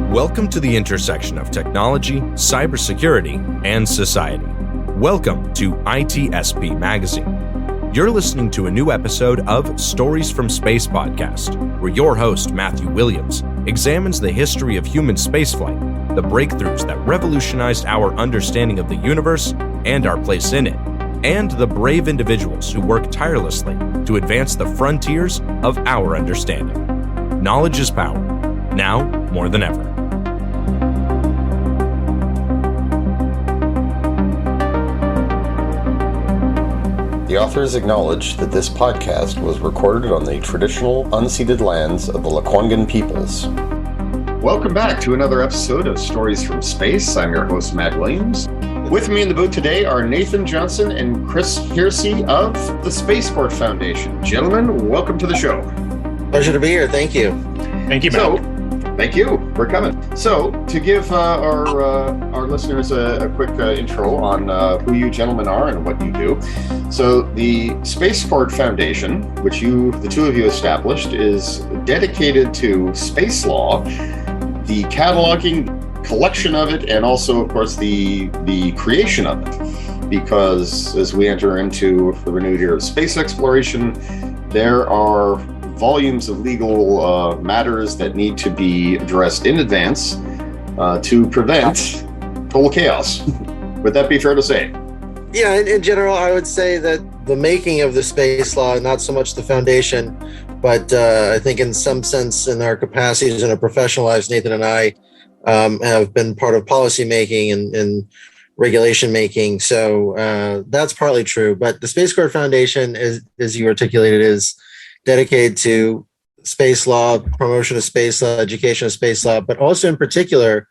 Welcome to the intersection of technology, cybersecurity, and society. Welcome to ITSP Magazine. You're listening to a new episode of Stories from Space podcast, where your host, Matthew Williams, examines the history of human spaceflight, the breakthroughs that revolutionized our understanding of the universe and our place in it, and the brave individuals who work tirelessly to advance the frontiers of our understanding. Knowledge is power, now more than ever. The authors acknowledge that this podcast was recorded on the traditional unceded lands of the Lekwungen peoples. Welcome back to another episode of Stories from Space. I'm your host, Matt Williams. With me in the booth today are Nathan Johnson and Chris Hearsey of the Spaceport Foundation. Gentlemen, welcome to the show. Pleasure to be here. Thank you. Thank you, Matt. Thank you for coming. So, to give our listeners a quick intro on who you gentlemen are and what you do. So, the Spaceport Foundation, which the two of you established, is dedicated to space law, the cataloging, collection of it, and also, of course, the creation of it. Because as we enter into the renewed era of space exploration, there are volumes of legal matters that need to be addressed in advance to prevent total chaos. Would that be fair to say? Yeah, in general, I would say that the making of the space law, not so much the foundation, but I think in some sense, in our capacities in our professional lives, Nathan and I have been part of policy making and regulation making. So that's partly true. But the Spaceport Foundation, as you articulated, is dedicated to space law, promotion of space law, education of space law, but also in particular,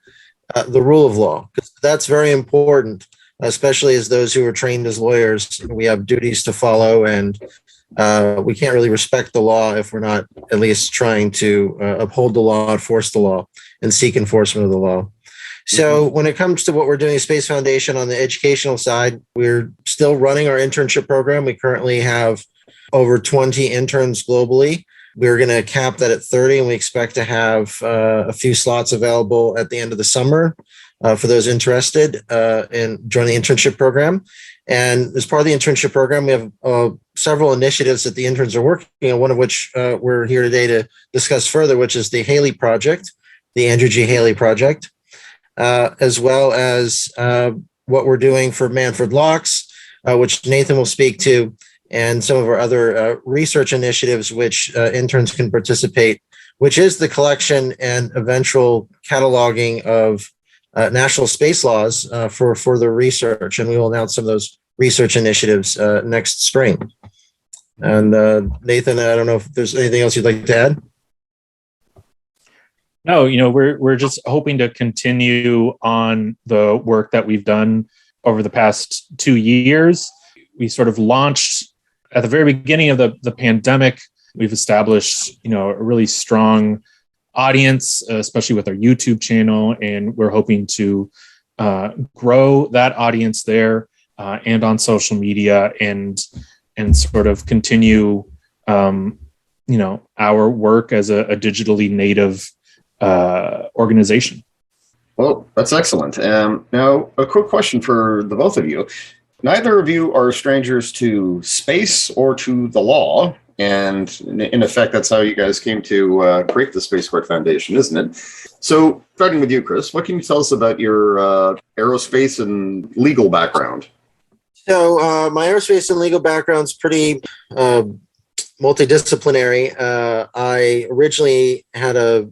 the rule of law. Because that's very important, especially as those who are trained as lawyers. We have duties to follow, and we can't really respect the law if we're not at least trying to uphold the law, enforce the law, and seek enforcement of the law. So when it comes to what we're doing at Space Foundation on the educational side, we're still running our internship program. We currently have over 20 interns globally. We're going to cap that at 30, and we expect to have a few slots available at the end of the summer for those interested in joining the internship program. And as part of the internship program, we have several initiatives that the interns are working on, one of which we're here today to discuss further, which is the Haley Project, the Andrew G. Haley Project, as well as what we're doing for Manfred Locks, which Nathan will speak to, and some of our other research initiatives which interns can participate, which is the collection and eventual cataloging of national space laws for further research. And we will announce some of those research initiatives next spring. And Nathan, I don't know if there's anything else you'd like to add? No, we're just hoping to continue on the work that we've done over the past 2 years. We sort of launched at the very beginning of the pandemic. We've established, a really strong audience, especially with our YouTube channel, and we're hoping to grow that audience there and on social media, and sort of continue, our work as a digitally native organization. Well, that's excellent. Now, a quick question for the both of you. Neither of you are strangers to space or to the law, and in effect, that's how you guys came to create the Spaceport Foundation, isn't it? So, starting with you, Chris, what can you tell us about your aerospace and legal background? So, my aerospace and legal background is pretty multidisciplinary. I originally had a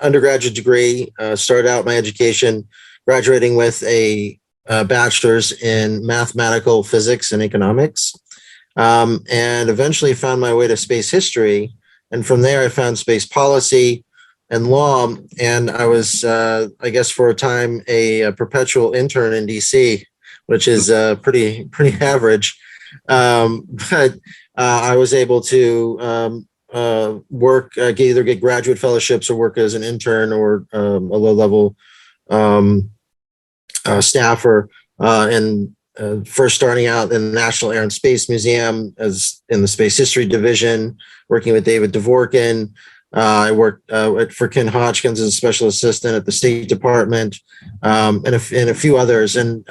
undergraduate degree, started out my education graduating with a bachelor's in mathematical physics and economics, and eventually found my way to space history. And from there, I found space policy and law. And I was, I guess, for a time, a perpetual intern in DC, which is pretty average. But I was able to work, either get graduate fellowships or work as an intern or a low-level staffer, and first starting out in the National Air and Space Museum as in the Space History Division, working with David Dvorkin, I worked for Ken Hodgkins as a special assistant at the State Department, and a few others. And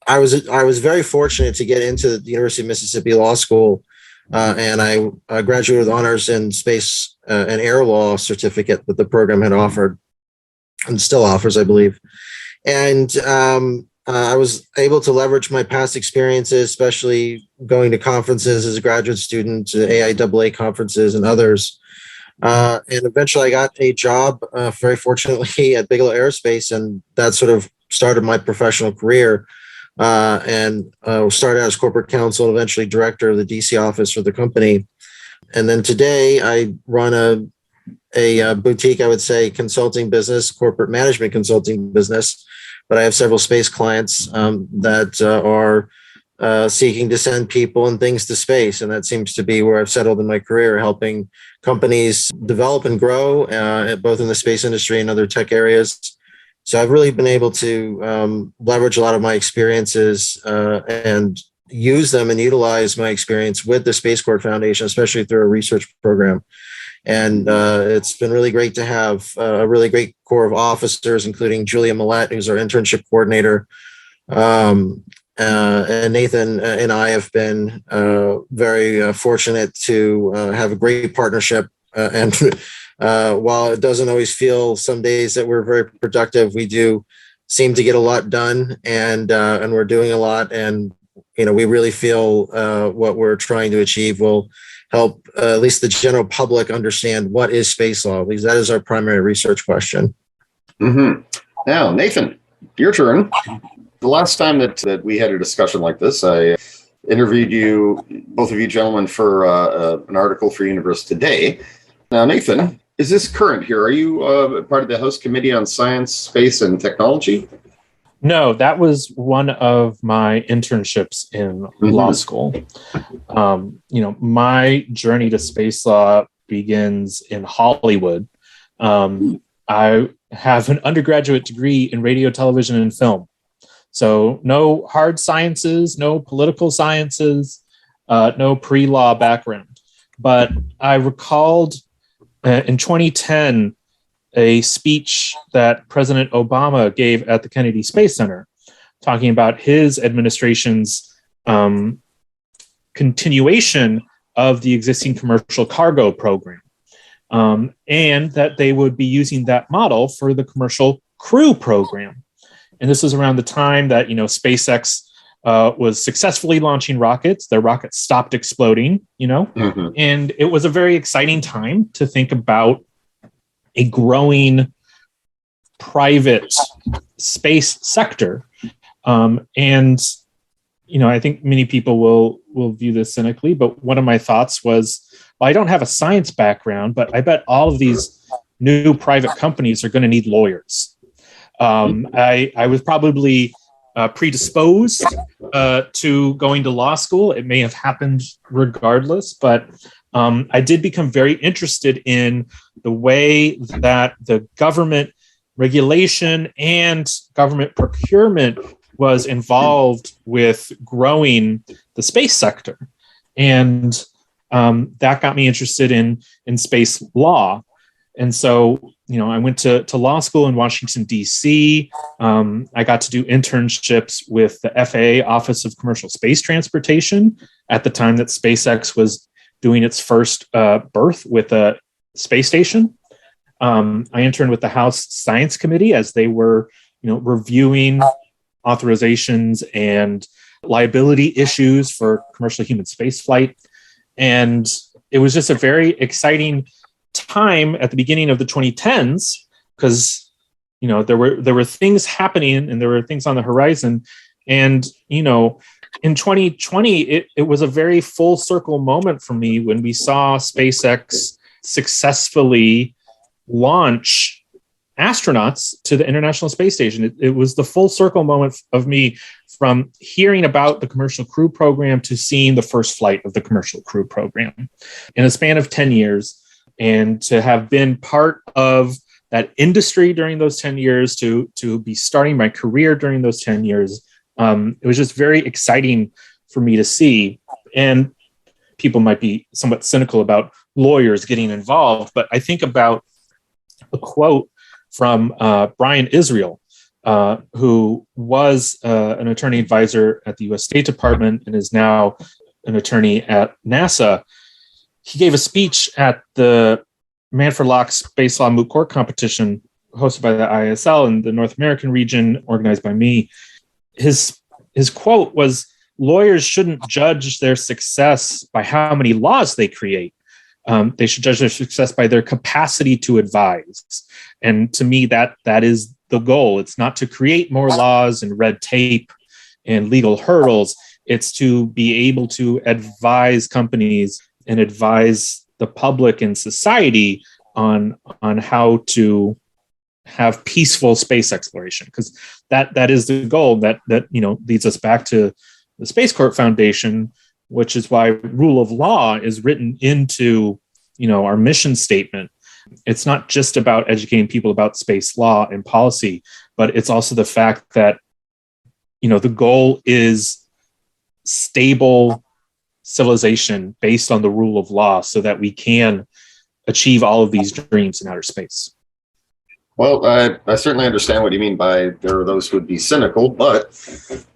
I was very fortunate to get into the University of Mississippi Law School, and I graduated with honors in space and air law certificate that the program had offered and still offers, I believe. And I was able to leverage my past experiences, especially going to conferences as a graduate student, to AIAA conferences and others. And eventually I got a job, very fortunately, at Bigelow Aerospace, and that sort of started my professional career. And started as corporate counsel and eventually director of the DC office for the company. And then today I run a boutique, I would say, consulting business, corporate management consulting business. But I have several space clients that are seeking to send people and things to space. And that seems to be where I've settled in my career, helping companies develop and grow, both in the space industry and other tech areas. So I've really been able to leverage a lot of my experiences and use them and utilize my experience with the Space Corps Foundation, especially through a research program. And it's been really great to have a really great core of officers, including Julia Millette, who's our internship coordinator. And Nathan and I have been very fortunate to have a great partnership. And while it doesn't always feel some days that we're very productive, we do seem to get a lot done, and we're doing a lot. And, we really feel what we're trying to achieve will help at least the general public understand what is space law, because that is our primary research question. Mm-hmm. Now, Nathan, your turn. The last time that we had a discussion like this, I interviewed you, both of you gentlemen, for an article for Universe Today. Now, Nathan, is this current here? Are you part of the House Committee on Science, Space, and Technology? No, that was one of my internships in law school. My journey to space law begins in Hollywood. I have an undergraduate degree in radio, television, and film. So no hard sciences, no political sciences, no pre-law background. But I recalled in 2010, a speech that President Obama gave at the Kennedy Space Center, talking about his administration's continuation of the existing commercial cargo program, and that they would be using that model for the commercial crew program. And this was around the time that, SpaceX was successfully launching rockets. Their rockets stopped exploding, and it was a very exciting time to think about a growing private space sector. And I think many people will view this cynically, but one of my thoughts was, well, I don't have a science background, but I bet all of these new private companies are going to need lawyers. I was probably predisposed to going to law school. It may have happened regardless, but I did become very interested in the way that the government regulation and government procurement was involved with growing the space sector. And that got me interested in space law. And so, I went to law school in Washington, D.C. I got to do internships with the FAA Office of Commercial Space Transportation at the time that SpaceX was doing its first birth with a space station. I interned with the House Science Committee as they were, reviewing authorizations and liability issues for commercial human spaceflight. And it was just a very exciting time at the beginning of the 2010s, because, there were things happening and there were things on the horizon. And, in 2020, it was a very full circle moment for me when we saw SpaceX successfully launch astronauts to the International Space Station. It was the full circle moment of me from hearing about the commercial crew program to seeing the first flight of the commercial crew program in a span of 10 years. And to have been part of that industry during those 10 years, to be starting my career during those 10 years, it was just very exciting for me to see. And people might be somewhat cynical about lawyers getting involved. But I think about a quote from Brian Israel, who was an attorney advisor at the U.S. State Department and is now an attorney at NASA. He gave a speech at the Manfred Locke Space Law Moot Court competition hosted by the ISL in the North American region, organized by me. His quote was, "Lawyers shouldn't judge their success by how many laws they create. They should judge their success by their capacity to advise." And to me, that is the goal. It's not to create more laws and red tape and legal hurdles. It's to be able to advise companies and advise the public and society on how to have peaceful space exploration, because that is the goal that leads us back to the Space Court Foundation, which is why rule of law is written into our mission statement. It's not just about educating people about space law and policy, but it's also the fact that the goal is stable civilization based on the rule of law, so that we can achieve all of these dreams in outer space. Well, I certainly understand what you mean by there are those who would be cynical, but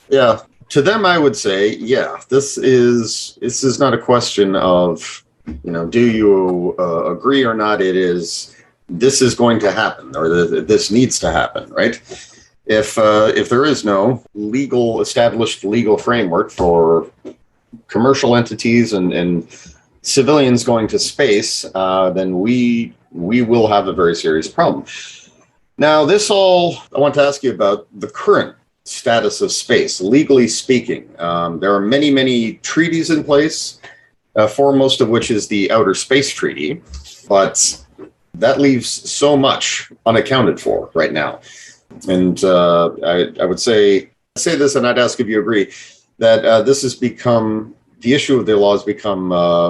yeah, to them I would say, yeah, this is not a question of, do you agree or not? It is, this is going to happen, or this needs to happen, right? If there is no established legal framework for commercial entities and civilians going to space, then we will have a very serious problem. Now, I want to ask you about the current status of space, legally speaking. There are many, many treaties in place, foremost of which is the Outer Space Treaty, but that leaves so much unaccounted for right now. And I would say this, and I'd ask if you agree, that this has become, the issue of the law has become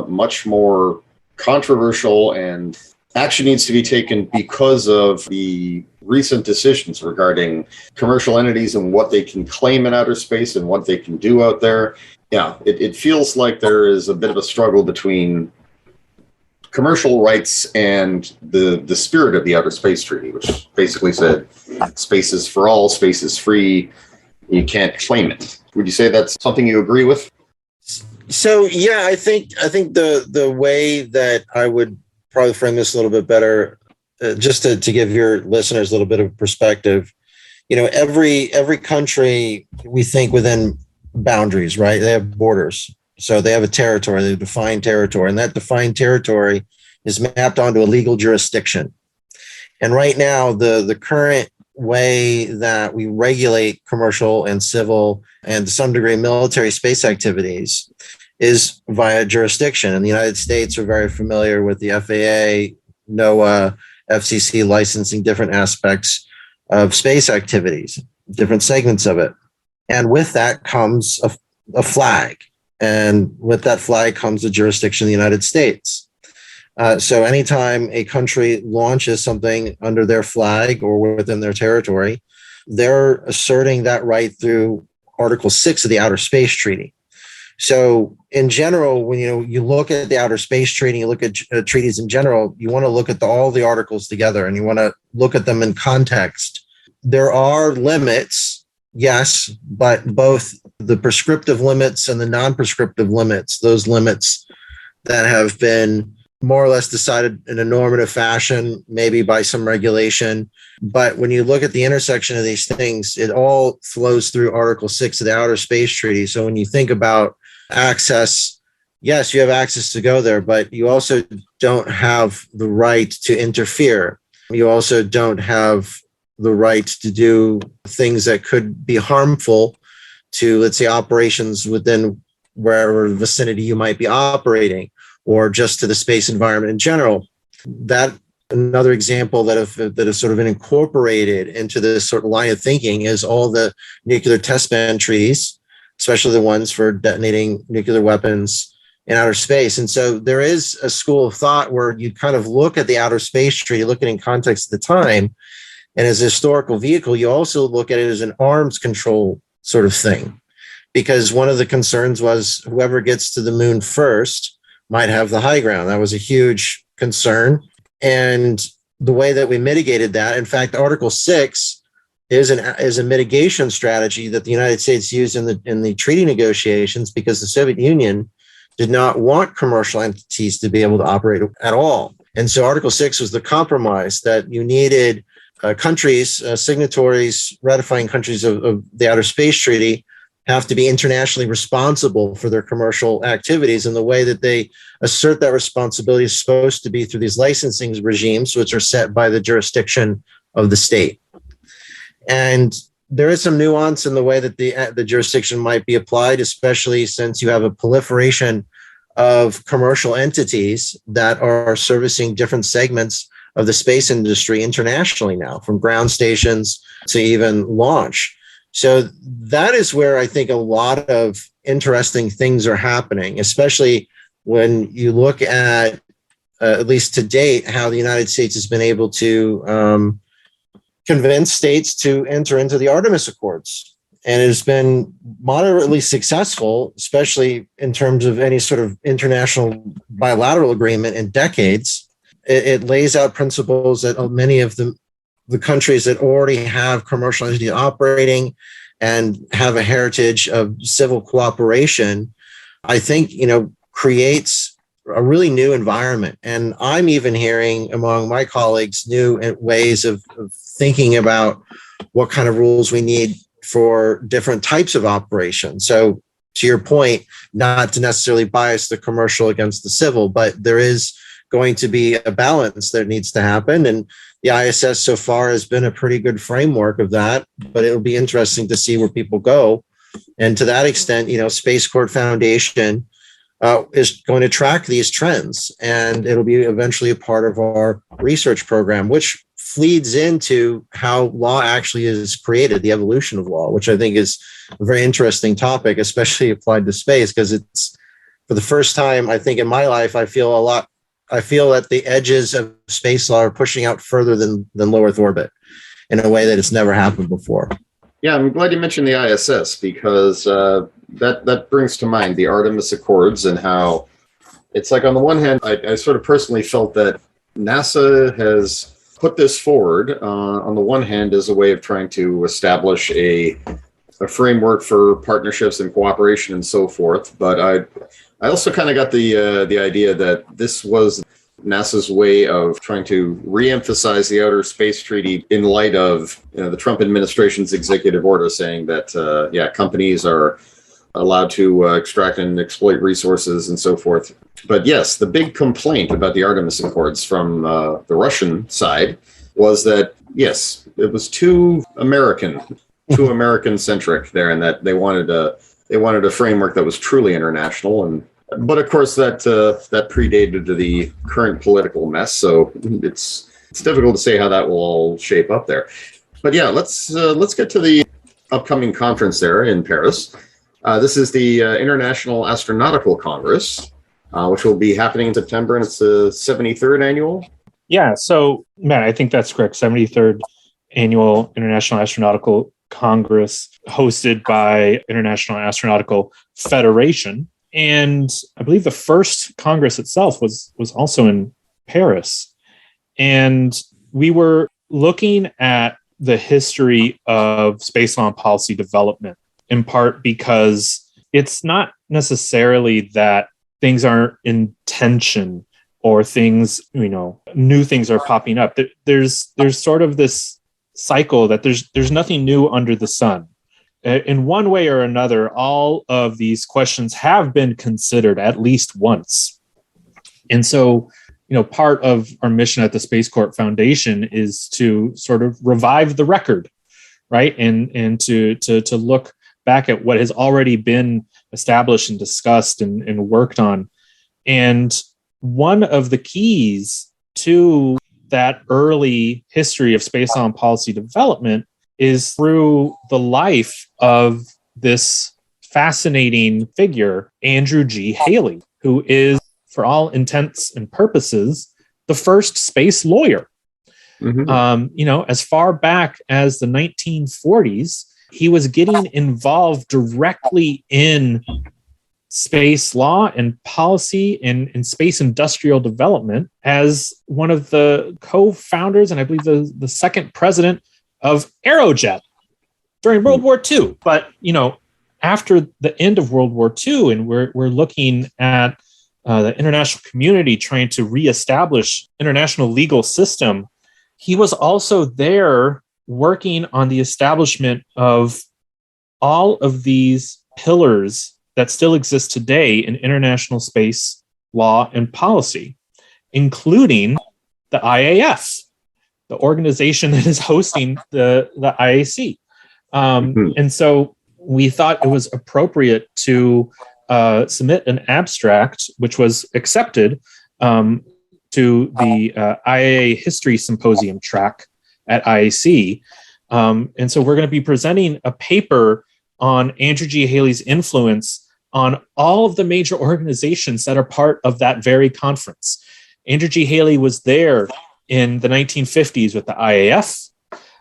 much more controversial, and action needs to be taken because of the recent decisions regarding commercial entities and what they can claim in outer space and what they can do out there. Yeah, it feels like there is a bit of a struggle between commercial rights and the spirit of the Outer Space Treaty, which basically said space is for all, space is free, you can't claim it. Would you say that's something you agree with? So yeah, I think the way that I would probably frame this a little bit better, just to give your listeners a little bit of perspective. Every country, we think within boundaries, right? They have borders. So they have a territory, they have a defined territory, and that defined territory is mapped onto a legal jurisdiction. And right now, the current way that we regulate commercial and civil and to some degree military space activities is via jurisdiction. And the United States are very familiar with the FAA, NOAA, FCC licensing different aspects of space activities, different segments of it. And with that comes a flag. And with that flag comes the jurisdiction of the United States. So anytime a country launches something under their flag or within their territory, they're asserting that right through Article 6 of the Outer Space Treaty. So in general, when you look at the Outer Space Treaty, you look at treaties in general, you want to look at all the articles together and you want to look at them in context. There are limits, yes, but both the prescriptive limits and the non-prescriptive limits, those limits that have been more or less decided in a normative fashion, maybe by some regulation. But when you look at the intersection of these things, it all flows through Article 6 of the Outer Space Treaty. So when you think about access, yes, you have access to go there, but you also don't have the right to interfere. You also don't have the right to do things that could be harmful to, let's say, operations within wherever vicinity you might be operating, or just to the space environment in general. That another example that have sort of been incorporated into this sort of line of thinking is all the nuclear test ban treaties, especially the ones for detonating nuclear weapons in outer space. And so there is a school of thought where you kind of look at the Outer Space Treaty, look at it in context at the time, and as a historical vehicle, you also look at it as an arms control sort of thing. Because one of the concerns was whoever gets to the moon first might have the high ground. That was a huge concern. And the way that we mitigated that, in fact, Article 6 is a mitigation strategy that the United States used in the treaty negotiations, because the Soviet Union did not want commercial entities to be able to operate at all. And so Article 6 was the compromise that you needed countries, signatories, ratifying countries of the Outer Space Treaty have to be internationally responsible for their commercial activities. And the way that they assert that responsibility is supposed to be through these licensing regimes, which are set by the jurisdiction of the state. And there is some nuance in the way that the jurisdiction might be applied, especially since you have a proliferation of commercial entities that are servicing different segments of the space industry internationally now, from ground stations to even launch. So that is where I think a lot of interesting things are happening, especially when you look at least to date, how the United States has been able to convince states to enter into the Artemis Accords. And it has been moderately successful, especially in terms of any sort of international bilateral agreement in decades. It lays out principles that many of the countries that already have commercial entities operating and have a heritage of civil cooperation, I think, creates a really new environment. And I'm even hearing among my colleagues new ways of thinking about what kind of rules we need for different types of operations. So to your point, not to necessarily bias the commercial against the civil, but there is going to be a balance that needs to happen. And the ISS so far has been a pretty good framework of that, but it'll be interesting to see where people go. And to that extent, Space Court Foundation is going to track these trends, and it'll be eventually a part of our research program, which feeds into how law actually is created, the evolution of law, which I think is a very interesting topic, especially applied to space, because it's, for the first time, I think in my life, I feel that the edges of space law are pushing out further than low Earth orbit in a way that it's never happened before. Yeah, I'm glad you mentioned the ISS, because that brings to mind the Artemis Accords and how it's like, on the one hand, I sort of personally felt that NASA has put this forward on the one hand as a way of trying to establish a framework for partnerships and cooperation and so forth. But I also kind of got the idea that this was NASA's way of trying to reemphasize the Outer Space Treaty in light of the Trump administration's executive order saying that companies are allowed to extract and exploit resources and so forth. But yes, the big complaint about the Artemis Accords from the Russian side was that, yes, it was too American centric there, and that they wanted a framework that was truly international. But of course that predated the current political mess, so it's difficult to say how that will all shape up there. But yeah, let's get to the upcoming conference there in Paris. This is the International Astronautical Congress, which will be happening in September, and it's the 73rd annual. Yeah, so Matt, I think that's correct. 73rd annual International Astronautical Congress, hosted by International Astronautical Federation. And I believe the first Congress itself was also in Paris. And we were looking at the history of space law and policy development, in part because it's not necessarily that things aren't in tension or things, new things are popping up. There's sort of this cycle that there's nothing new under the sun. In one way or another, all of these questions have been considered at least once. And so, part of our mission at the Space Court Foundation is to sort of revive the record, right? And to look back at what has already been established and discussed and worked on. And one of the keys to that early history of space law and policy development is through the life of this fascinating figure, Andrew G. Haley, who is, for all intents and purposes, the first space lawyer. Mm-hmm. As far back as the 1940s, he was getting involved directly in space law and policy and space industrial development as one of the co-founders and I believe the second president of Aerojet during World War II. But, after the end of World War II, and we're looking at the international community trying to reestablish international legal system, he was also there working on the establishment of all of these pillars that still exist today in international space law and policy, including the IAF, the organization that is hosting the IAC. And so we thought it was appropriate to submit an abstract, which was accepted to the IAA History Symposium track at IAC. And so we're going to be presenting a paper on Andrew G. Haley's influence on all of the major organizations that are part of that very conference. Andrew G. Haley was there in the 1950s with the IAF,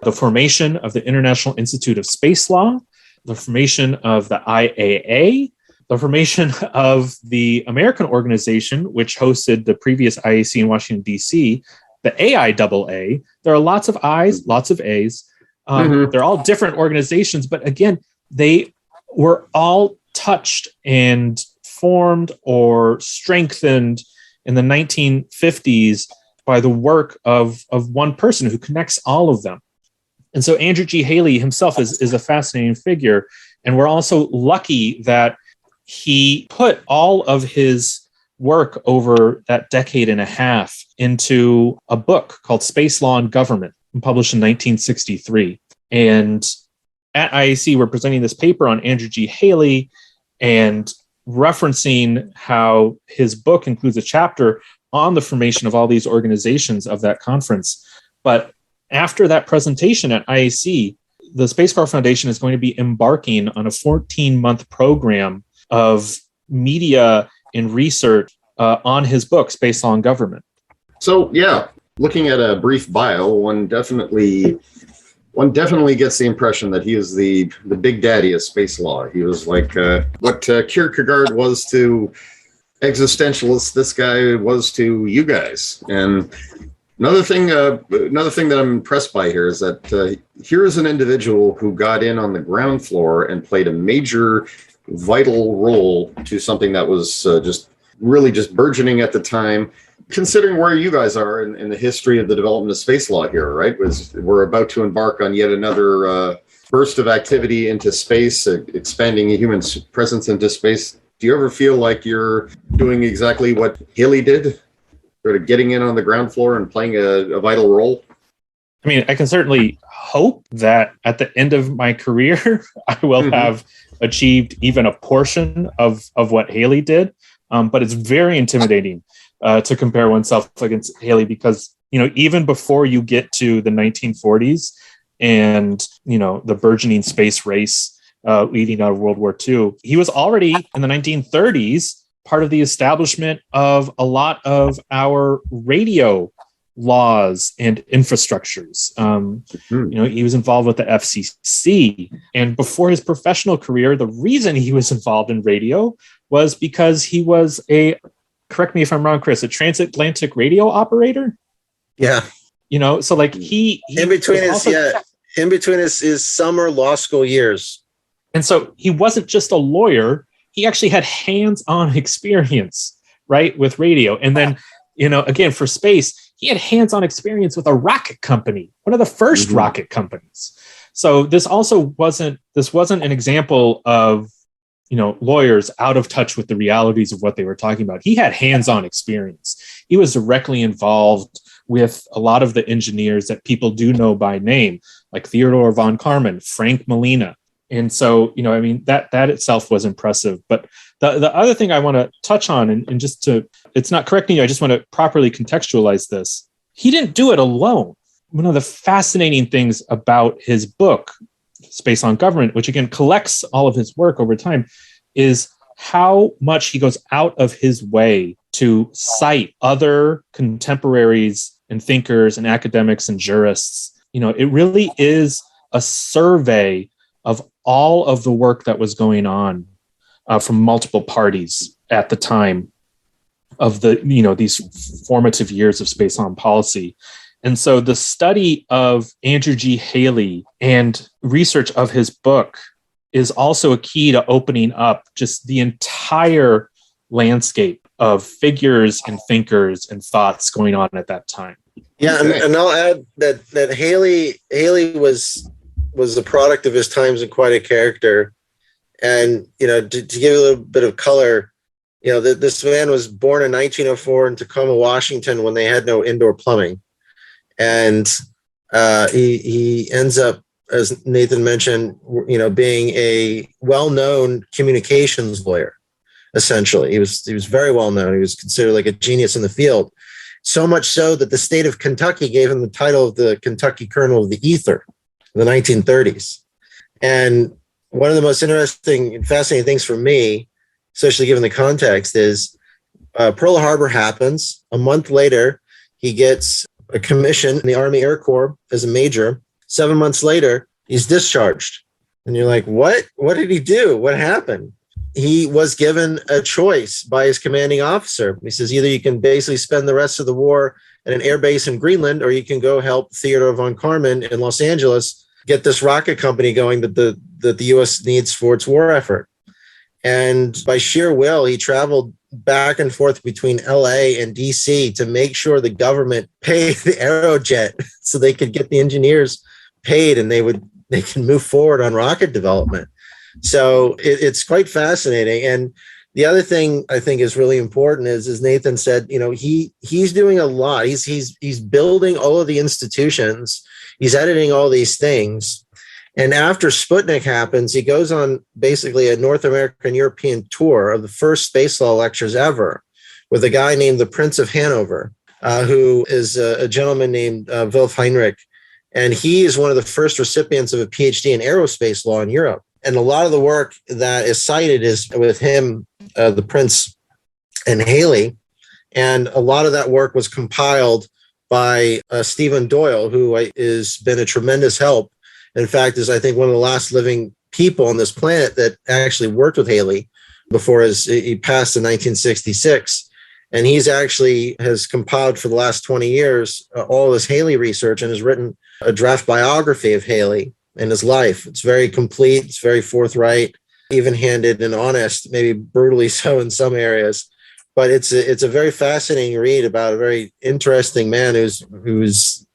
the formation of the International Institute of Space Law, the formation of the IAA, the formation of the American organization, which hosted the previous IAC in Washington, D.C., the AIAA. There are lots of I's, lots of A's. They're all different organizations, but again, they were all touched and formed or strengthened in the 1950s by the work of one person who connects all of them. And so Andrew G. Haley himself is a fascinating figure. And we're also lucky that he put all of his work over that decade and a half into a book called Space Law and Government, published in 1963. And at IAC, we're presenting this paper on Andrew G. Haley and referencing how his book includes a chapter on the formation of all these organizations of that conference. But after that presentation at IAC, the Space Corps Foundation is going to be embarking on a 14-month program of media and research on his book, Space Law and Government. So, yeah, looking at a brief bio, one definitely gets the impression that he is the big daddy of space law. He was like what Kierkegaard was to existentialists, this guy was to you guys. And another thing that I'm impressed by here is that here is an individual who got in on the ground floor and played a major, vital role to something that was just burgeoning at the time. Considering where you guys are in the history of the development of space law here, right? We're about to embark on yet another burst of activity into space, expanding a human presence into space. Do you ever feel like you're doing exactly what Haley did? Sort of getting in on the ground floor and playing a vital role? I mean, I can certainly hope that at the end of my career, I will have achieved even a portion of what Haley did. But it's very intimidating to compare oneself against Haley because, even before you get to the 1940s and, the burgeoning space race leading out of World War II, he was already in the 1930s part of the establishment of a lot of our radio laws and infrastructures. He was involved with the FCC. And before his professional career, the reason he was involved in radio was because he was correct me if I'm wrong, Chris, a transatlantic radio operator. Yeah. So like he in between his summer law school years. And so he wasn't just a lawyer, he actually had hands-on experience, right, with radio. And then, again, for space, he had hands-on experience with a rocket company, one of the first rocket companies. So this wasn't an example of, lawyers out of touch with the realities of what they were talking about. He had hands-on experience. He was directly involved with a lot of the engineers that people do know by name, like Theodore von Karman, Frank Molina. And so, that itself was impressive. But the other thing I want to touch on, and just it's not correcting you, I just want to properly contextualize this. He didn't do it alone. One of the fascinating things about his book, Space Law and Government, which again collects all of his work over time, is how much he goes out of his way to cite other contemporaries and thinkers and academics and jurists. It really is a survey of all of the work that was going on from multiple parties at the time of the, these formative years of space law and policy. And so the study of Andrew G. Haley and research of his book is also a key to opening up just the entire landscape of figures and thinkers and thoughts going on at that time. Yeah, Okay. and I'll add that Haley was a product of his times and quite a character. And to give you a little bit of color, this man was born in 1904 in Tacoma, Washington, when they had no indoor plumbing, and he ends up, as Nathan mentioned, being a well-known communications lawyer. Essentially, he was very well known. He was considered like a genius in the field. So much so that the state of Kentucky gave him the title of the Kentucky Colonel of the Ether in the 1930s. And one of the most interesting and fascinating things for me, especially given the context, is Pearl Harbor happens. A month later, he gets a commission in the Army Air Corps as a major. 7 months later, he's discharged. And you're like, what? What did he do? What happened? He was given a choice by his commanding officer. He says, either you can basically spend the rest of the war at an air base in Greenland, or you can go help Theodore von Karman in Los Angeles get this rocket company going that the U.S. needs for its war effort. And by sheer will, he traveled back and forth between L.A. and D.C. to make sure the government paid the Aerojet so they could get the engineers paid and they can move forward on rocket development. So it's quite fascinating. And the other thing I think is really important is, as Nathan said, he's doing a lot. He's building all of the institutions. He's editing all these things. And after Sputnik happens, he goes on basically a North American European tour of the first space law lectures ever with a guy named the Prince of Hanover, who is a gentleman named Wilf Heinrich. And he is one of the first recipients of a PhD in aerospace law in Europe. And a lot of the work that is cited is with him, the Prince, and Haley. And a lot of that work was compiled by Stephen Doyle, who has been a tremendous help. In fact, is I think one of the last living people on this planet that actually worked with Haley before he passed in 1966. And he's actually has compiled for the last 20 years all his Haley research and has written a draft biography of Haley and his life. It's very complete. It's very forthright, even-handed and honest, maybe brutally so in some areas. But it's a very fascinating read about a very interesting man who's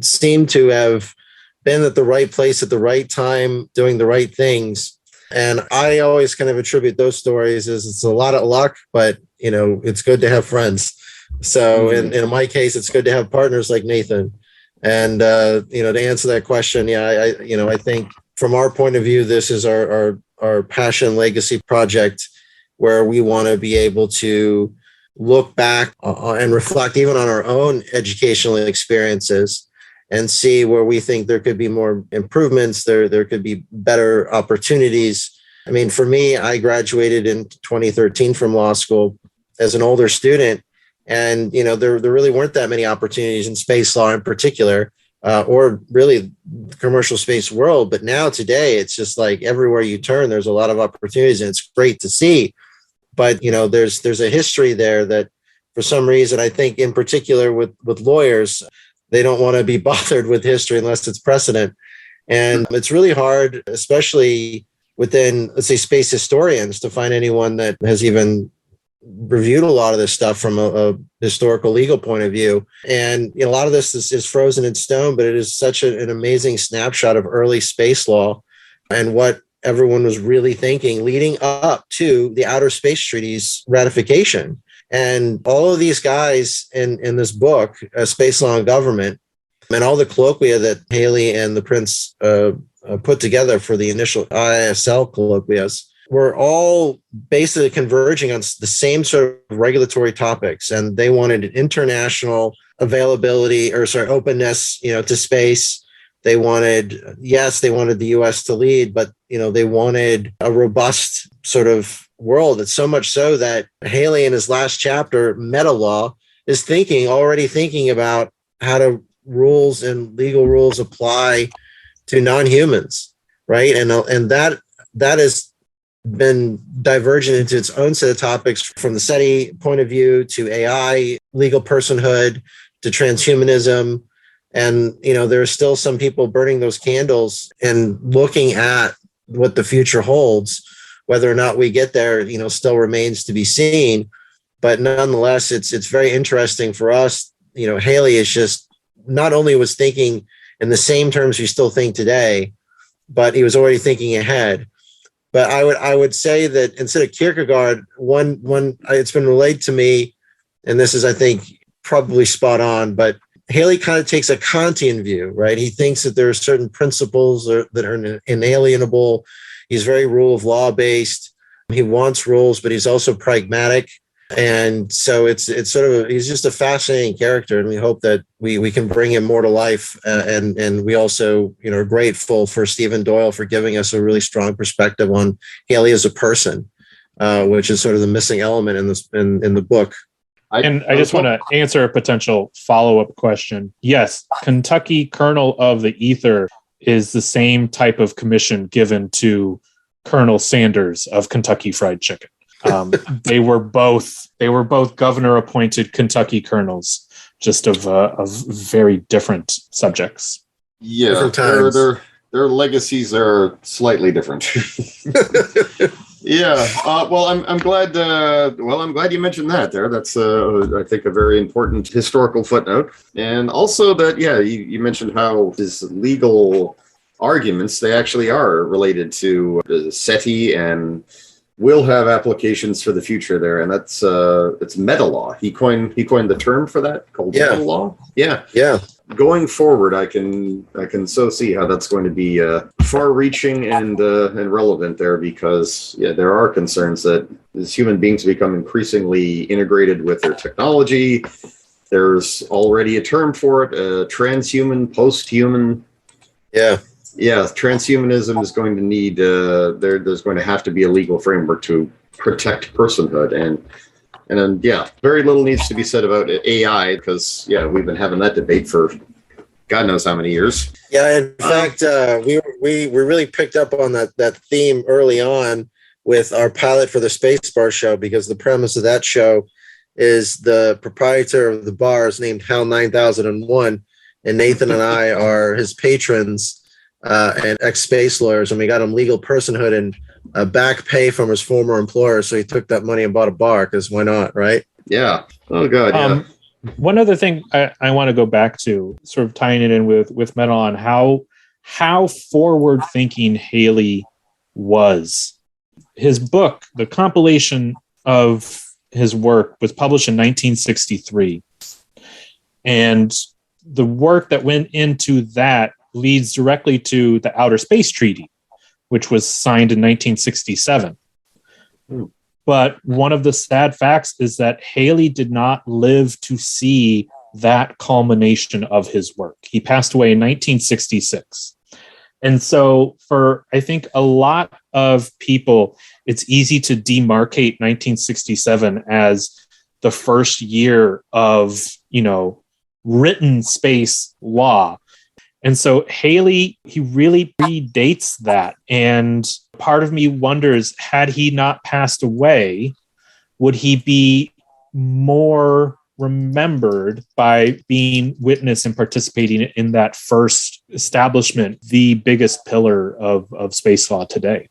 seemed to have been at the right place at the right time, doing the right things. And I always kind of attribute those stories as it's a lot of luck, but it's good to have friends. So in my case, it's good to have partners like Nathan. And to answer that question, I think from our point of view, this is our passion legacy project, where we want to be able to look back and reflect even on our own educational experiences and see where we think there could be more improvements, there could be better opportunities. I mean, for me, I graduated in 2013 from law school as an older student, and there really weren't that many opportunities in space law in particular, or really the commercial space world. But now today, it's just like everywhere you turn, there's a lot of opportunities, and it's great to see. But there's a history there that, for some reason, I think in particular with lawyers, they don't want to be bothered with history unless it's precedent. And it's really hard, especially within, let's say, space historians, to find anyone that has even reviewed a lot of this stuff from a historical legal point of view. And a lot of this is frozen in stone, but it is such an amazing snapshot of early space law and what everyone was really thinking leading up to the Outer Space Treaty's ratification. And all of these guys in this book, Space Law and Government, and all the colloquia that Haley and the Prince put together for the initial ISL colloquias were all basically converging on the same sort of regulatory topics. And they wanted international availability, openness, to space. They wanted the U.S. to lead, but, they wanted a robust sort of world. It's so much so that Haley, in his last chapter, Meta Law, is already thinking about how to rules and legal rules apply to non-humans, right? And that is been divergent into its own set of topics, from the SETI point of view to AI, legal personhood, to transhumanism. And, there are still some people burning those candles and looking at what the future holds. Whether or not we get there, still remains to be seen. But nonetheless, it's very interesting for us. Haley is just not only was thinking in the same terms we still think today, but he was already thinking ahead. But I would say that instead of Kierkegaard, one it's been relayed to me, and this is, I think, probably spot on, but Haley kind of takes a Kantian view, right? He thinks that there are certain principles that are inalienable. He's very rule of law based. He wants rules, but he's also pragmatic. And so it's sort of he's just a fascinating character, and we hope that we can bring him more to life. And we also are grateful for Stephen Doyle for giving us a really strong perspective on Haley as a person, which is sort of the missing element in the book. I just want to answer a potential follow-up question. Yes, Kentucky Colonel of the Ether is the same type of commission given to Colonel Sanders of Kentucky Fried Chicken. They were both governor-appointed Kentucky colonels, just of very different subjects. Yeah, different times. Their legacies are slightly different. Yeah. Well, I'm glad. I'm glad you mentioned that. There, that's I think a very important historical footnote, and also that you mentioned how his legal arguments, they actually are related to SETI and will have applications for the future there, and that's it's meta law. He coined the term for that, called meta law. Yeah. Going forward, I can so see how that's going to be far-reaching and relevant there, because there are concerns that as human beings become increasingly integrated with their technology, there's already a term for it: transhuman, post-human. Yeah, transhumanism is going to need there's going to have to be a legal framework to protect personhood, and then very little needs to be said about AI, because we've been having that debate for God knows how many years. Yeah, in fact, we really picked up on that theme early on with our pilot for the Space Bar show, because the premise of that show is the proprietor of the bar is named Hal 9001, and Nathan and I are his patrons. And ex-space lawyers, and we got him legal personhood and back pay from his former employer. So he took that money and bought a bar, because why not, right? Yeah. Oh, God, yeah. One other thing I want to go back to, sort of tying it in with Metal, on how forward-thinking Haley was. His book, the compilation of his work, was published in 1963. And the work that went into that leads directly to the Outer Space Treaty, which was signed in 1967. But one of the sad facts is that Haley did not live to see that culmination of his work. He passed away in 1966. And so for, I think, a lot of people, it's easy to demarcate 1967 as the first year of, written space law. And so Haley, he really predates that. And part of me wonders, had he not passed away, would he be more remembered by being witness and participating in that first establishment, the biggest pillar of space law today?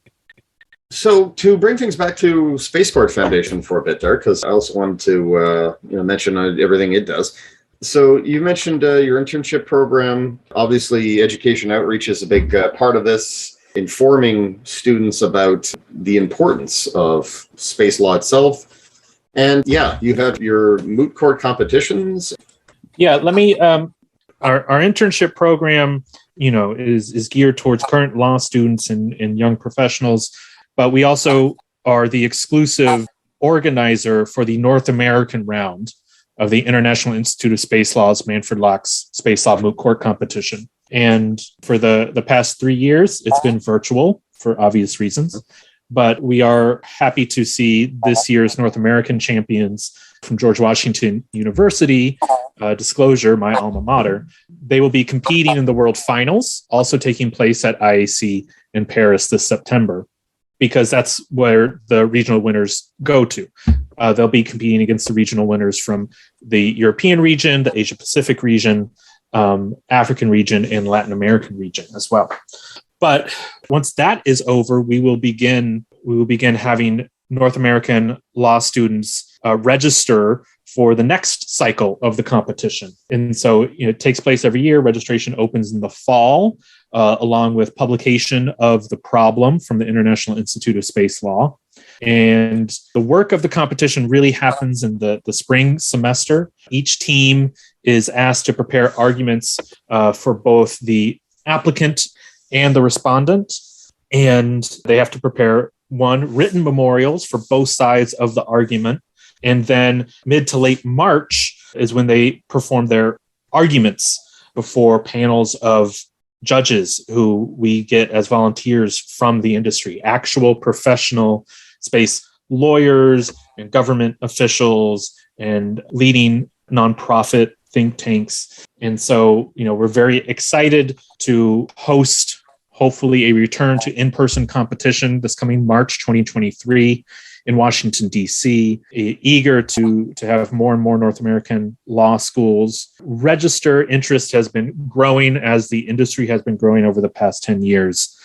So to bring things back to Spaceport Foundation for a bit there, because I also wanted to mention everything it does. So you mentioned your internship program. Obviously, education outreach is a big part of this, informing students about the importance of space law itself. And you have your moot court competitions. Yeah, let me. Our internship program, is geared towards current law students and young professionals, but we also are the exclusive organizer for the North American round of the International Institute of Space Law's Manfred Lach's Space Law Moot Court competition. And for the past 3 years, it's been virtual for obvious reasons. But we are happy to see this year's North American champions from George Washington University, disclosure, my alma mater. They will be competing in the World Finals, also taking place at IAC in Paris this September. because that's where the regional winners go to. They'll be competing against the regional winners from the European region, the Asia Pacific region, African region, and Latin American region as well. But once that is over, we will begin having North American law students register for the next cycle of the competition. And so it takes place every year. Registration opens in the fall, along with publication of the problem from the International Institute of Space Law. And the work of the competition really happens in the spring semester. Each team is asked to prepare arguments for both the applicant and the respondent. And they have to prepare written memorials for both sides of the argument. And then mid to late March is when they perform their arguments before panels of judges who we get as volunteers from the industry, actual professional space lawyers and government officials and leading nonprofit think tanks. And so, we're very excited to host, hopefully, a return to in-person competition this coming March 2023 in Washington, D.C., eager to have more and more North American law schools register. Interest has been growing as the industry has been growing over the past 10 years.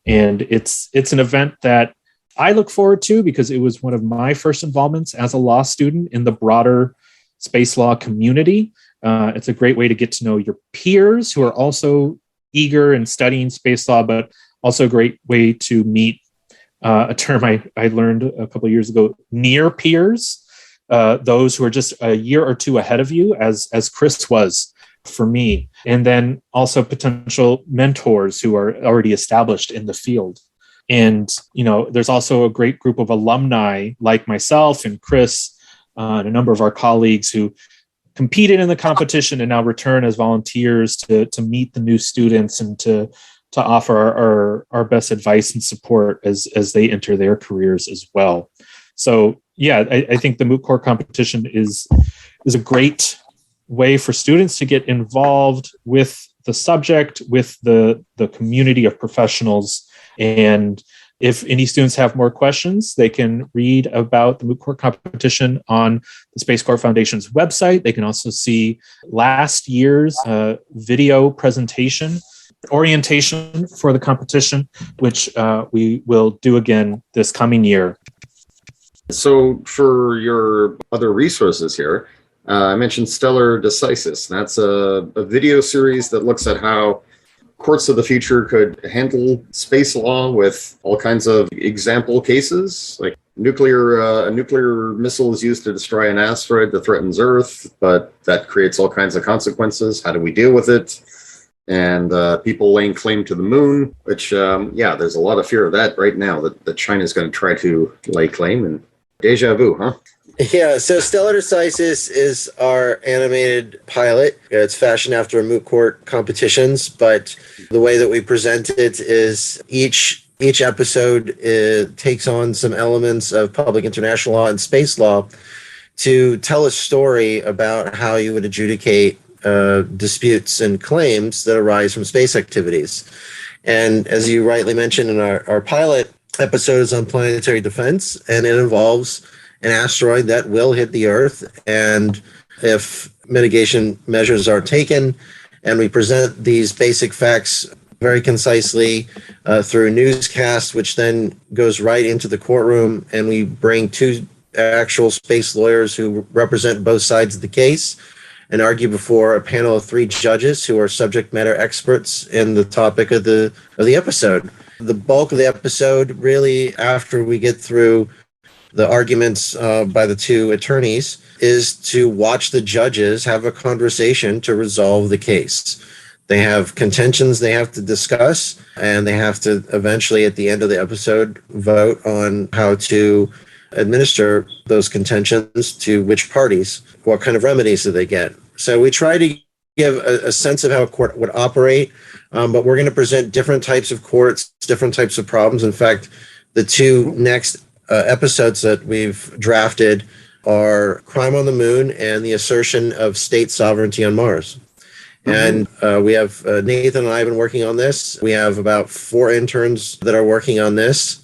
And it's an event that I look forward to because it was one of my first involvements as a law student in the broader space law community. It's a great way to get to know your peers who are also eager and studying space law, but also a great way to meet a term I learned a couple of years ago, near peers, those who are just a year or two ahead of you, as Chris was for me, and then also potential mentors who are already established in the field. And, there's also a great group of alumni like myself and Chris and a number of our colleagues who competed in the competition and now return as volunteers to meet the new students and to offer our best advice and support as they enter their careers as well. So, I think the Moot Court competition is a great way for students to get involved with the subject, with the community of professionals. And if any students have more questions, they can read about the Moot Court competition on the Space Corps Foundation's website. They can also see last year's video presentation orientation for the competition, which we will do again this coming year. So for your other resources here, I mentioned Stellar Decisis. That's a video series that looks at how courts of the future could handle space law with all kinds of example cases, like a nuclear missile is used to destroy an asteroid that threatens Earth, but that creates all kinds of consequences. How do we deal with it? And people laying claim to the moon, which, there's a lot of fear of that right now, that China's going to try to lay claim. And deja vu, huh? Yeah, so Stellar Decisis is our animated pilot. It's fashioned after Moot Court competitions, but the way that we present it is each episode takes on some elements of public international law and space law to tell a story about how you would adjudicate disputes and claims that arise from space activities. And as you rightly mentioned, in our pilot episode is on planetary defense, and it involves an asteroid that will hit the Earth. And if mitigation measures are taken, and we present these basic facts very concisely through a newscast, which then goes right into the courtroom, and we bring two actual space lawyers who represent both sides of the case and argue before a panel of 3 judges who are subject matter experts in the topic of the episode. The bulk of the episode, really, after we get through the arguments by the 2 attorneys, is to watch the judges have a conversation to resolve the case. They have contentions they have to discuss, and they have to eventually, at the end of the episode, vote on how to administer those contentions to which parties, what kind of remedies do they get. So we try to give a sense of how a court would operate, but we're going to present different types of courts, different types of problems. In fact, the 2 next episodes that we've drafted are Crime on the Moon and the assertion of state sovereignty on Mars. And we have Nathan and I have been working on this. We have about 4 interns that are working on this.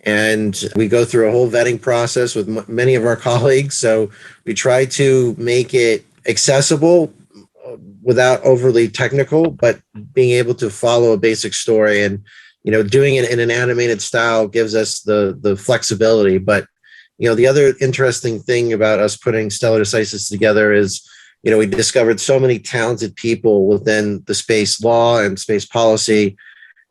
And we go through a whole vetting process with many of our colleagues. So we try to make it accessible without overly technical, but being able to follow a basic story. And doing it in an animated style gives us the flexibility. But the other interesting thing about us putting Stellar Decisis together is, we discovered so many talented people within the space law and space policy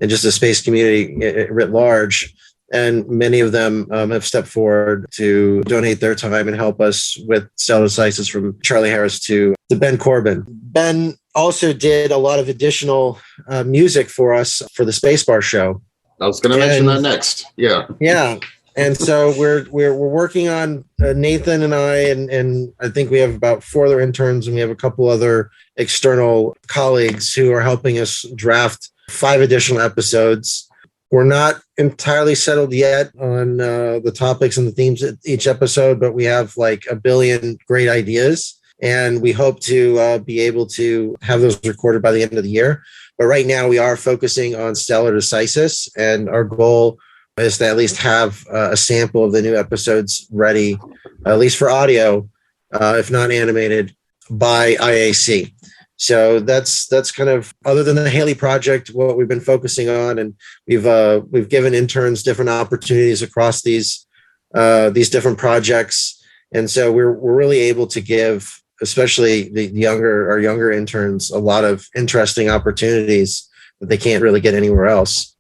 and just the space community writ large. And many of them have stepped forward to donate their time and help us with Stellar Decisis, from Charlie Harris to Ben Corbin. Ben also did a lot of additional music for us for the Spacebar show. I was going to mention that next. Yeah. Yeah. And so we're working on Nathan and I, and I think we have about 4 other interns, and we have a couple other external colleagues who are helping us draft 5 additional episodes. We're not entirely settled yet on the topics and the themes of each episode, but we have like a billion great ideas, and we hope to be able to have those recorded by the end of the year. But right now we are focusing on Stellar Decisis, and our goal is to at least have a sample of the new episodes ready, at least for audio, if not animated, by IAC. So that's kind of, other than the Haley project, what we've been focusing on, and we've given interns different opportunities across these different projects, and so we're really able to give, especially our younger interns, a lot of interesting opportunities that they can't really get anywhere else.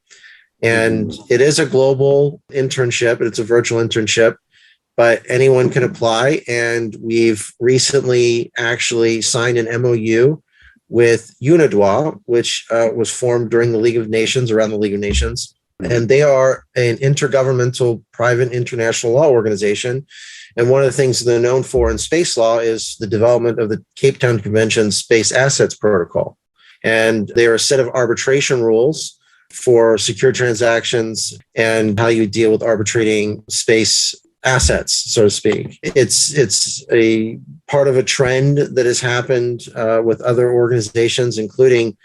And it is a global internship, and it's a virtual internship, but anyone can apply. And we've recently actually signed an MOU with UNIDWA, which was formed during the League of Nations, around the League of Nations. And they are an intergovernmental private international law organization. And one of the things they're known for in space law is the development of the Cape Town Convention Space Assets Protocol. And they are a set of arbitration rules for secure transactions and how you deal with arbitrating space assets, so to speak. It's a part of a trend that has happened with other organizations, including,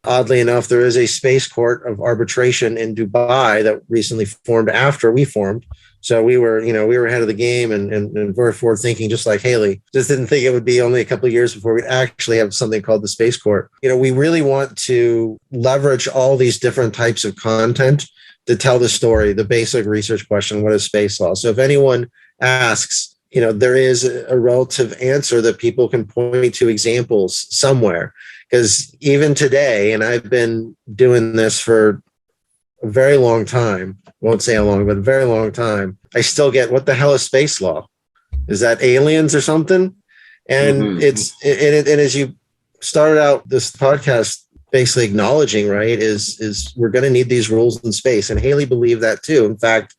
oddly enough, there is a space court of arbitration in Dubai that recently formed after we formed. So we were ahead of the game and very forward thinking, just like Haley. Just didn't think it would be only a couple of years before we'd actually have something called the Space Court. We really want to leverage all these different types of content to tell the story, the basic research question, what is space law? So if anyone asks, there is a relative answer that people can point to examples somewhere. Because even today, and I've been doing this for a very long time, won't say how long, but a very long time, I still get, what the hell is space law? Is that aliens or something? And and as you started out this podcast basically acknowledging, right, is we're going to need these rules in space. And Haley believed that too. In fact,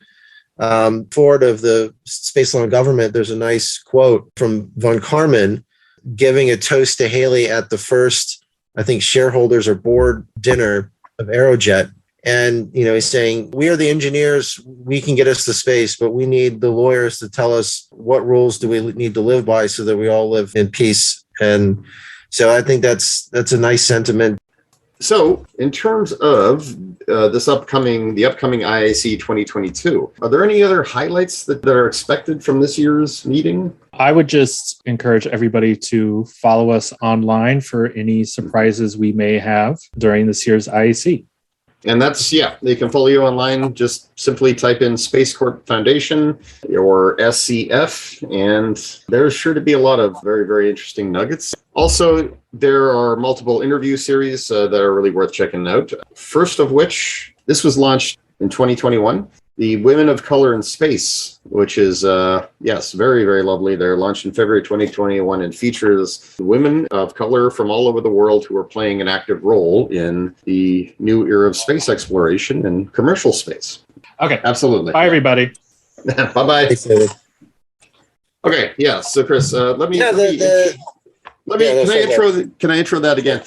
forward of the Space Law and Government, there's a nice quote from Von Karman giving a toast to Haley at the first, I think, shareholders or board dinner of Aerojet. And, he's saying, we are the engineers, we can get us to space, but we need the lawyers to tell us what rules do we need to live by so that we all live in peace. And so I think that's a nice sentiment. So in terms of the upcoming IAC 2022, are there any other highlights that are expected from this year's meeting? I would just encourage everybody to follow us online for any surprises we may have during this year's IAC. And that's, they can follow you online. Just simply type in Space Court Foundation or SCF, and there's sure to be a lot of very, very interesting nuggets. Also, there are multiple interview series that are really worth checking out. First of which, this was launched in 2021. The Women of Color in Space, which is, very, very lovely. They're launched in February 2021 and features women of color from all over the world who are playing an active role in the new era of space exploration and commercial space. Okay. Absolutely. Bye, everybody. Bye-bye. Okay, yeah. So, Chris, can I intro that again?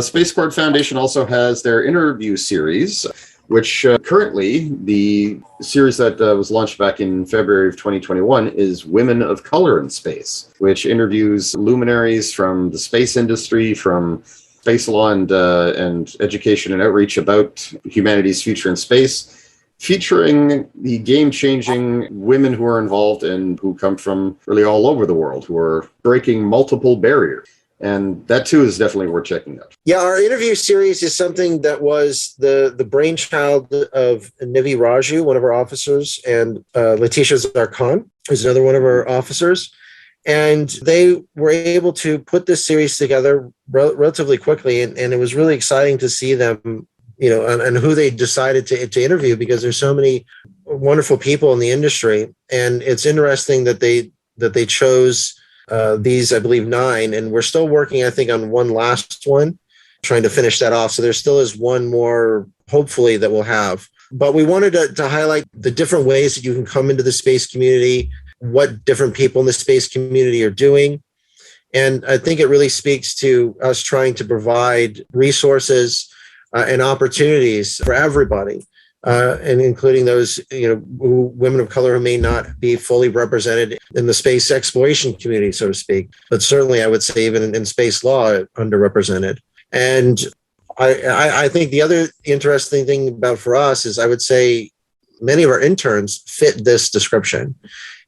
Space Court Foundation also has their interview series, which currently the series that was launched back in February of 2021 is Women of Color in Space, which interviews luminaries from the space industry, from space law and education and outreach about humanity's future in space, featuring the game-changing women who are involved and who come from really all over the world, who are breaking multiple barriers. And that, too, is definitely worth checking out. Yeah, our interview series is something that was the brainchild of Nivi Raju, one of our officers, and Letitia Zarkhan, who's another one of our officers. And they were able to put this series together relatively quickly. And it was really exciting to see them, and who they decided to interview, because there's so many wonderful people in the industry. And it's interesting that they chose these, I believe, 9, and we're still working, I think, on one last one, trying to finish that off. So there still is one more, hopefully, that we'll have. But we wanted to highlight the different ways that you can come into the space community, what different people in the space community are doing. And I think it really speaks to us trying to provide resources and opportunities for everybody. And including those, women of color who may not be fully represented in the space exploration community, so to speak. But certainly, I would say even in space law, underrepresented. And I think the other interesting thing about for us is, I would say many of our interns fit this description.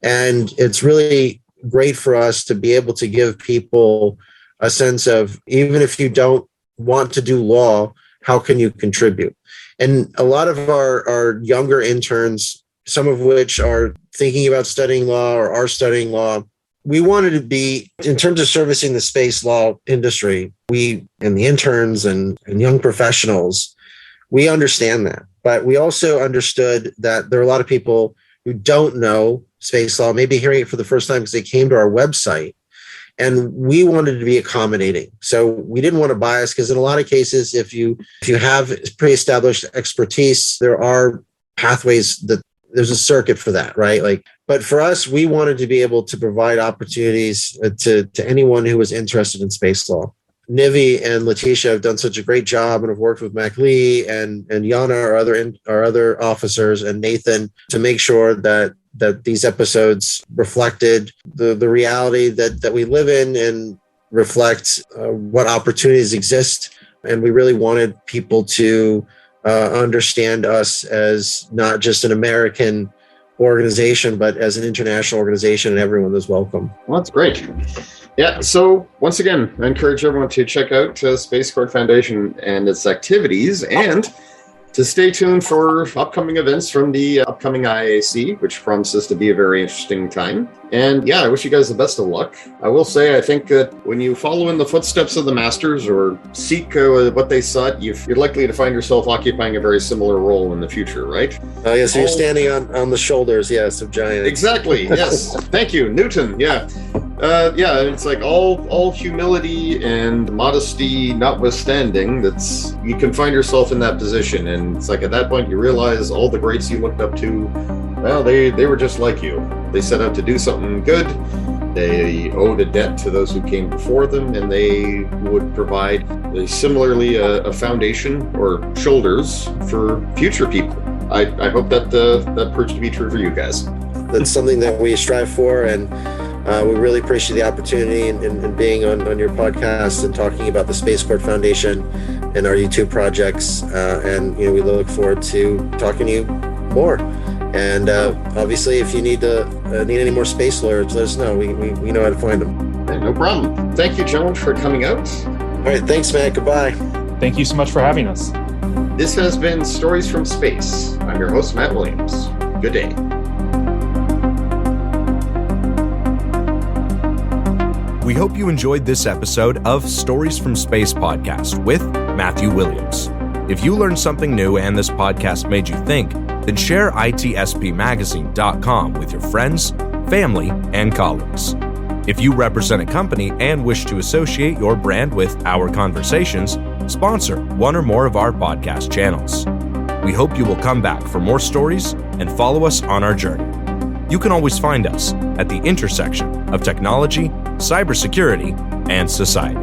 And it's really great for us to be able to give people a sense of, even if you don't want to do law, how can you contribute? And a lot of our younger interns, some of which are thinking about studying law or are studying law, we wanted to be, in terms of servicing the space law industry, we and the interns and young professionals, we understand that. But we also understood that there are a lot of people who don't know space law, maybe hearing it for the first time because they came to our website. And we wanted to be accommodating. So we didn't want to bias, because in a lot of cases, if you have pre-established expertise, there are pathways that there's a circuit for that, right? But for us, we wanted to be able to provide opportunities to anyone who was interested in space law. Nivi and Letitia have done such a great job, and have worked with Mac Lee and Yana, our other officers, and Nathan, to make sure that these episodes reflected the reality that we live in, and reflect what opportunities exist. And we really wanted people to understand us as not just an American organization, but as an international organization, and everyone is welcome. Well, that's great. Yeah, so once again, I encourage everyone to check out Space Court Foundation and its activities, and to stay tuned for upcoming events from the upcoming IAC, which promises to be a very interesting time. And yeah, I wish you guys the best of luck. I will say, I think that when you follow in the footsteps of the masters, or seek what they sought, you're likely to find yourself occupying a very similar role in the future, right? Yes, you're standing on the shoulders, yes, of giants. Exactly, yes. Thank you, Newton, yeah. Yeah, it's like all humility and modesty notwithstanding, you can find yourself in that position. And it's like, at that point, you realize all the greats you looked up to, well, they were just like you. They set out to do something good. They owed a debt to those who came before them, and they would provide similarly a foundation or shoulders for future people. I hope that proved to be true for you guys. That's something that we strive for, and we really appreciate the opportunity and being on your podcast and talking about the Space Court Foundation and our YouTube projects. And we look forward to talking to you more. And obviously, if you need any more space lawyers, let us know. We know how to find them. Hey, no problem. Thank you, gentlemen, for coming out. All right. Thanks, Matt. Goodbye. Thank you so much for having us. This has been Stories from Space. I'm your host, Matt Williams. Good day. We hope you enjoyed this episode of Stories from Space podcast with Matthew Williams. If you learned something new and this podcast made you think, then share itspmagazine.com with your friends, family, and colleagues. If you represent a company and wish to associate your brand with our conversations, sponsor one or more of our podcast channels. We hope you will come back for more stories and follow us on our journey. You can always find us at the intersection of technology, cybersecurity, and society.